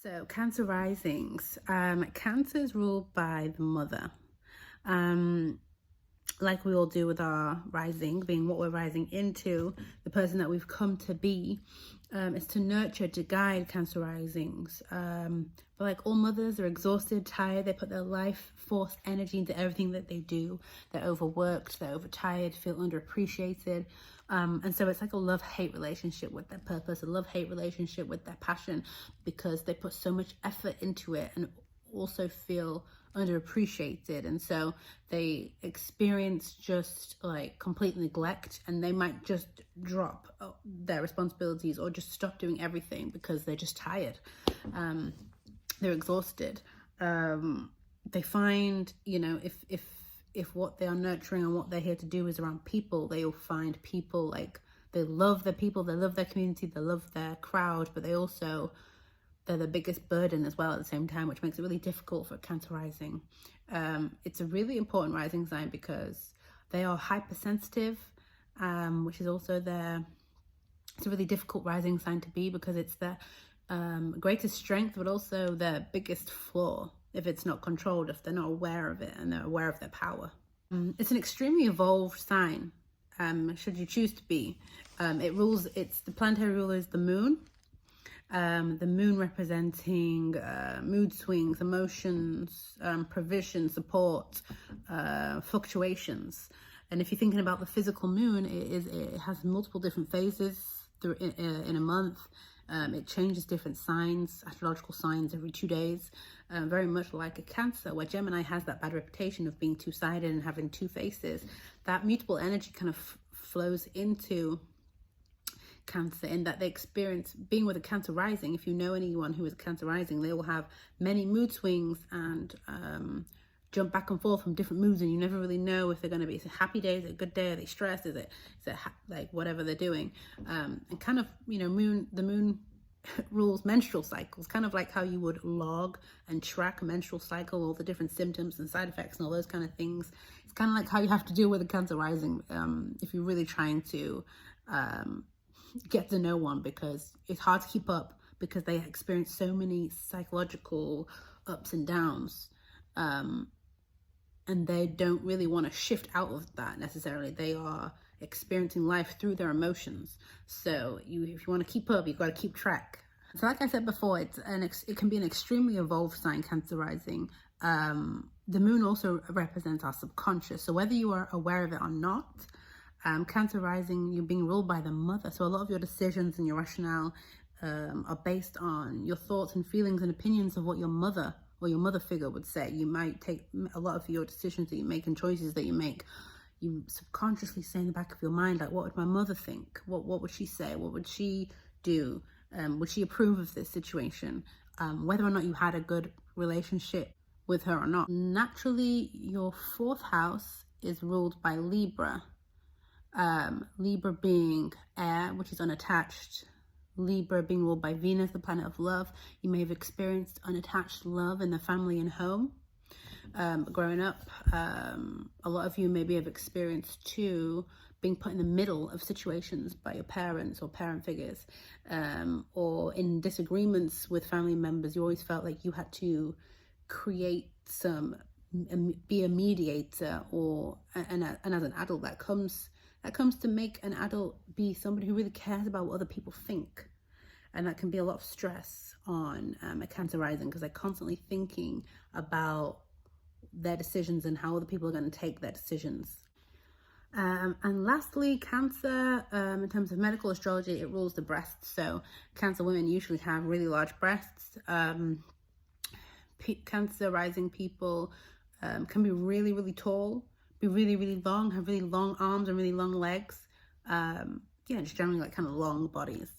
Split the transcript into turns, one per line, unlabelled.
So Cancer risings. Cancer is ruled by the mother. Like we all do with our rising, being what we're rising into, the person that we've come to be, is to nurture, to guide Cancer risings. But like all mothers, they're exhausted, tired, they put their life force energy into everything that they do. They're overworked, they're overtired, feel underappreciated. And so it's like a love-hate relationship with their purpose, a love-hate relationship with their passion, because they put so much effort into it and also feel underappreciated. And so they experience just like complete neglect, and they might just drop their responsibilities or just stop doing everything because they're just tired. They're exhausted. They find, if what they are nurturing and what they're here to do is around people, they will find people like they love their people, they love their community, they love their crowd, but they're the biggest burden as well at the same time, which makes it really difficult for Cancer rising. It's a really important rising sign because they are hypersensitive, which is also it's a really difficult rising sign to be, because it's their greatest strength, but also their biggest flaw if it's not controlled, if they're not aware of it and they're aware of their power. It's an extremely evolved sign, should you choose to be. It's the planetary ruler is the moon. The moon representing mood swings, emotions, provision, support, fluctuations. And if you're thinking about the physical moon, it has multiple different phases in a month. It changes different signs, astrological signs, every 2 days, very much like a Cancer, where Gemini has that bad reputation of being two-sided and having two faces. That mutable energy kind of flows into Cancer, in that they experience being with a Cancer rising. If you know anyone who is a Cancer rising, they will have many mood swings and jump back and forth from different moods, and you never really know if they're going to be, it's a happy day, is it a good day, are they stressed, is it like whatever they're doing. And kind of, the moon rules menstrual cycles, kind of like how you would log and track a menstrual cycle, all the different symptoms and side effects and all those kind of things. It's kind of like how you have to deal with a Cancer rising if you're really trying to get to know one, because it's hard to keep up because they experience so many psychological ups and downs, and they don't really want to shift out of that necessarily. They are experiencing life through their emotions. So if you want to keep up, you've got to keep track. So like I said before, it can be an extremely evolved sign, Cancer rising. The moon also represents our subconscious. So whether you are aware of it or not, Cancer rising, you're being ruled by the mother. So a lot of your decisions and your rationale are based on your thoughts and feelings and opinions of what your mother or your mother figure would say. You might take a lot of your decisions that you make and choices that you make, you subconsciously say in the back of your mind, like, what would my mother think? What would she say? What would she do? Would she approve of this situation? Whether or not you had a good relationship with her or not. Naturally, your fourth house is ruled by Libra. Libra being air, which is unattached. Libra being ruled by Venus, the planet of love. You may have experienced unattached love in the family and home growing up. A lot of you maybe have experienced too being put in the middle of situations by your parents or parent figures, or in disagreements with family members. You always felt like you had to create be a mediator, and as an adult that comes to make an adult be somebody who really cares about what other people think. And that can be a lot of stress on a Cancer rising, because they're constantly thinking about their decisions and how other people are going to take their decisions. And lastly, Cancer, in terms of medical astrology, it rules the breasts. So Cancer women usually have really large breasts. Cancer rising people can be really, really tall, be really, really long, have really long arms and really long legs. Just generally like kind of long bodies.